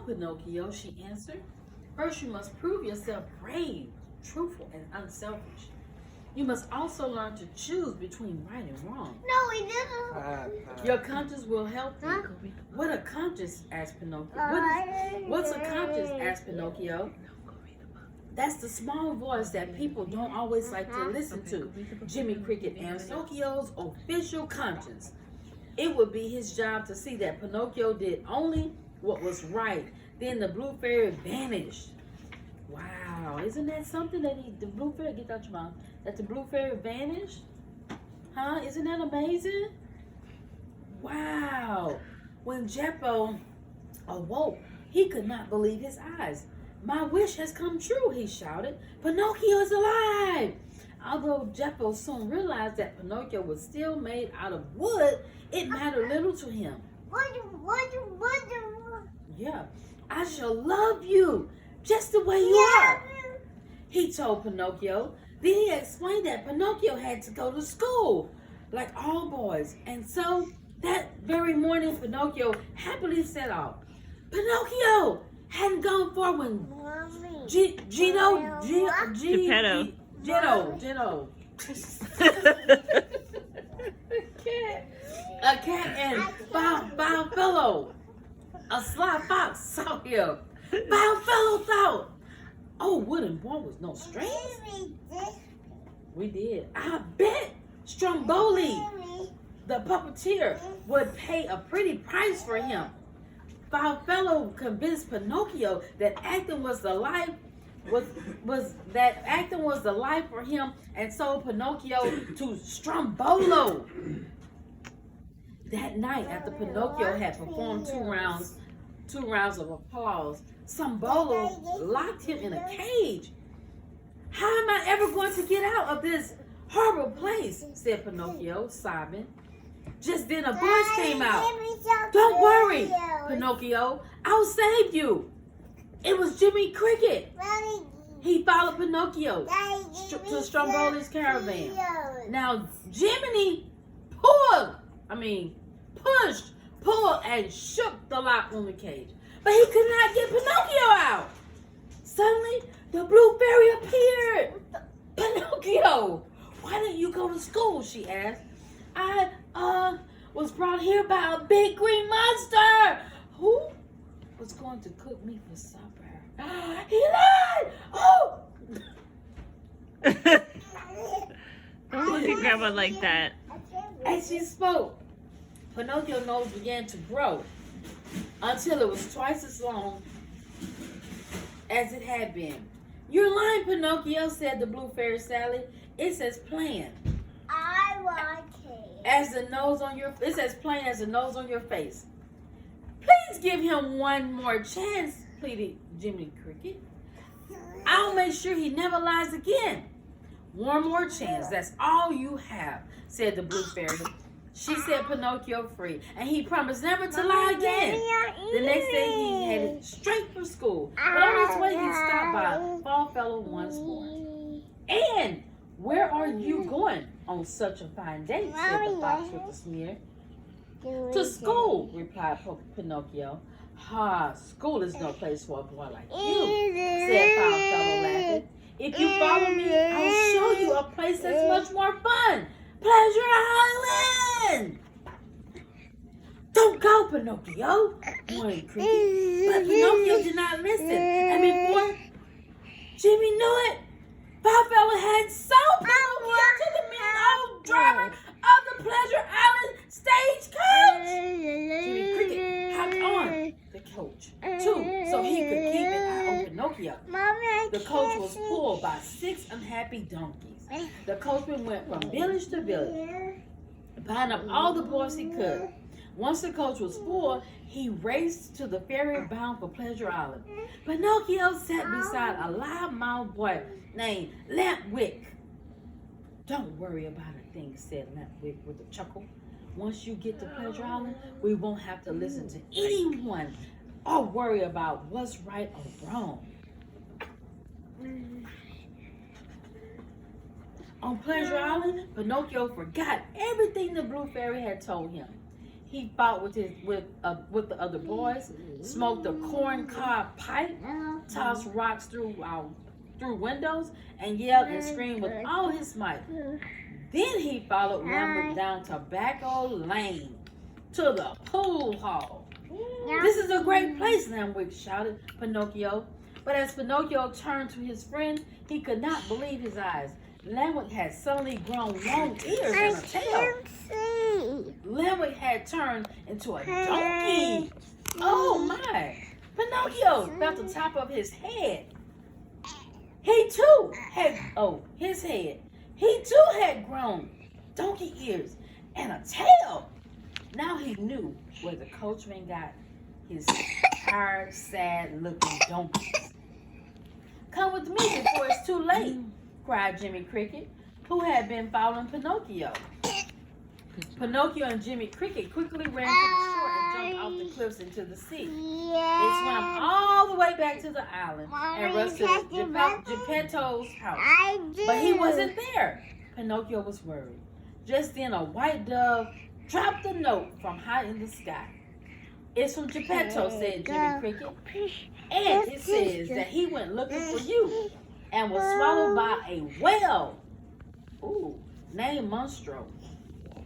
Pinocchio, she answered. First, you must prove yourself brave, truthful, and unselfish. You must also learn to choose between right and wrong. No, we didn't. Your conscience will help you. Huh? What a conscience? Asked Pinocchio. What's a conscience? Asked Pinocchio. That's the small voice that people don't always like to listen to. Jimmy Cricket answered. Pinocchio's official conscience. It would be his job to see that Pinocchio did only what was right. Then the blue fairy vanished. Wow, isn't that something that the blue fairy, get out your mouth, that the blue fairy vanished? Huh? Isn't that amazing? Wow. When Jeppo awoke, he could not believe his eyes. My wish has come true, he shouted. Pinocchio is alive. Although Jeppo soon realized that Pinocchio was still made out of wood, it mattered little to him. What? Yeah, I shall love you just the way you are, he told Pinocchio. Then he explained that Pinocchio had to go to school, like all boys. And so that very morning, Pinocchio happily set off. Pinocchio hadn't gone far when a cat and Fellow, a sly fox, saw him. Fellow thought, oh, wooden boy was no stranger. We did. I bet Stromboli, the puppeteer, would pay a pretty price for him. Fellow convinced Pinocchio that acting was the life for him, and sold Pinocchio to Strombolo. That night, after Pinocchio had performed two rounds of applause, Strombolo locked him in a cage. How am I ever going to get out of this horrible place? Said Pinocchio, sobbing. Just then a voice came out. Don't worry, Pinocchio, I'll save you. It was Jimmy Cricket. He followed Pinocchio to Stromboli's caravan. Now Jiminy pushed, pulled, and shook the lock on the cage. But he could not get Pinocchio out. Suddenly, the blue fairy appeared. Pinocchio, why didn't you go to school? She asked. I was brought here by a big green monster who was going to cook me for supper. He lied! Oh! Don't look at Grandma like that. As she spoke, Pinocchio's nose began to grow until it was twice as long as it had been. You're lying, Pinocchio, said the blue fairy Sally. It says plain. I want it. It says plain as the nose on your face. Please give him one more chance, pleaded Jimmy Cricket. I'll make sure he never lies again. One more chance, that's all you have, said the blue fairy. She set Pinocchio free, and he promised never to lie again. The next day he headed straight for school, but on his way he stopped by Fellow once more. And where are you going on such a fine day? Said the fox with a sneer. To school, replied Pinocchio. Ha, school is no place for a boy like you, said Fellow laughing. If you follow me, I'll show you a place that's much more fun. Pleasure Island! Don't go, Pinocchio, warned Cricket. But Pinocchio did not listen. And before Jimmy knew it, Fellow had sold Pinocchio to the mean old driver of the Pleasure Island stagecoach. Jimmy Cricket hopped on the coach, too, so he could keep an eye on Pinocchio. The coach was pulled by 6 unhappy donkeys. The coachman went from village to village, buying up all the boys he could. Once the coach was full, he raced to the ferry bound for Pleasure Island. Pinocchio sat beside a loud-mouthed boy named Lampwick. Don't worry about a thing, said Lampwick with a chuckle. Once you get to Pleasure Island, we won't have to listen to anyone or worry about what's right or wrong. On Pleasure Island, Pinocchio forgot everything the blue fairy had told him. He fought with the other boys, smoked a corncob pipe, tossed rocks through windows, and yelled and screamed with all his might. Then he followed Lambert down Tobacco Lane to the pool hall. "This is a great place," Lambert shouted Pinocchio. But as Pinocchio turned to his friend, he could not believe his eyes. Lambert had suddenly grown long ears and a tail. Lambert had turned into a donkey. Oh my! Pinocchio felt the top of his head. He too had grown donkey ears and a tail. Now he knew where the coachman got his tired, sad-looking donkeys. "Come with me before it's too late," cried Jimmy Cricket, who had been following Pinocchio. Pinocchio and Jimmy Cricket quickly ran to the shore and jumped off the cliffs into the sea. They swam all the way back to the island and rushed to Geppetto's house. But he wasn't there. Pinocchio was worried. Just then a white dove dropped a note from high in the sky. "It's from Geppetto," said Jimmy Cricket. "And it says that he went looking for you and was swallowed by a whale named Monstro.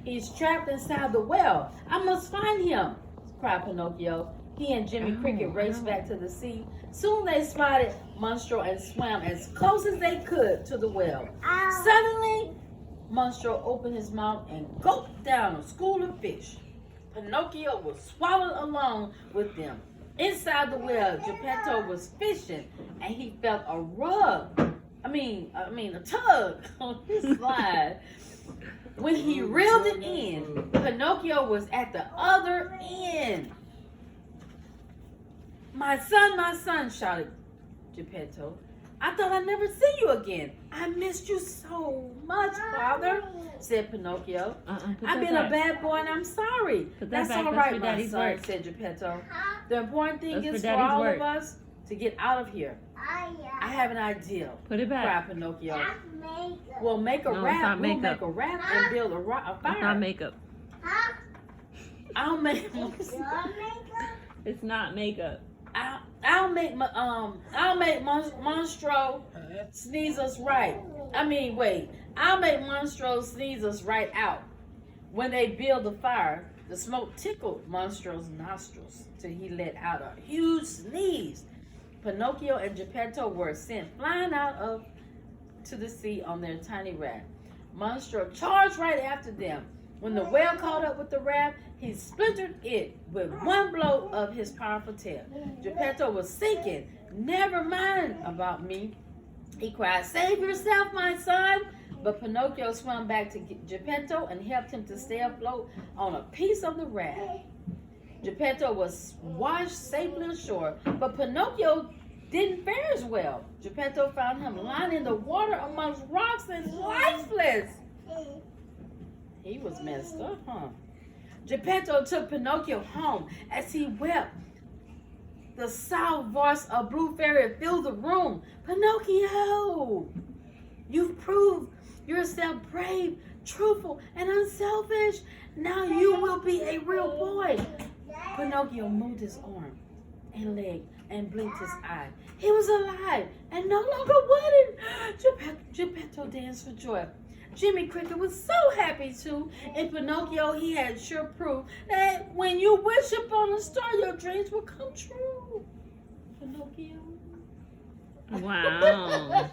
He's trapped inside the well. I must find him," cried Pinocchio. He and Jimmy Cricket raced back to the sea. Soon they spotted Monstro and swam as close as they could to the well. Suddenly, Monstro opened his mouth and gulped down a school of fish. Pinocchio was swallowed along with them. Inside the well, Geppetto was fishing, and he felt a tug on his slide. When he reeled it in, Pinocchio was at the other end. my son," shouted Geppetto. "I thought I'd never see you again. I missed you so much, Father," said Pinocchio. "I've been a bad boy and I'm sorry." "That's all right, my son," said Geppetto. "The important thing is for all of us to get out of here." "I have an idea," Put it back. cried Pinocchio. "We'll make a raft. We'll make a raft and build a fire." It's not makeup. I'll make. It's not makeup. I'll make Monstro sneeze us right. I'll make Monstro sneeze us right out. When they build the fire, the smoke tickled Monstro's nostrils till he let out a huge sneeze. Pinocchio and Geppetto were sent flying out to the sea on their tiny raft. Monstro charged right after them. When the whale caught up with the raft, he splintered it with one blow of his powerful tail. Geppetto was sinking. "Never mind about me," he cried. "Save yourself, my son." But Pinocchio swam back to Geppetto and helped him to stay afloat on a piece of the raft. Geppetto was washed safely ashore, but Pinocchio didn't fare as well. Geppetto found him lying in the water amongst rocks and lifeless. He was messed up, huh? Geppetto took Pinocchio home. As he wept, the soft voice of Blue Fairy filled the room. "Pinocchio, you've proved yourself brave, truthful, and unselfish. Now you will be a real boy." Pinocchio moved his arm and leg and blinked his eye. He was alive and no longer wooden. Geppetto danced for joy. Jimmy Cricket was so happy too. In Pinocchio, he had sure proof that when you wish upon a star, your dreams will come true. Pinocchio. Wow.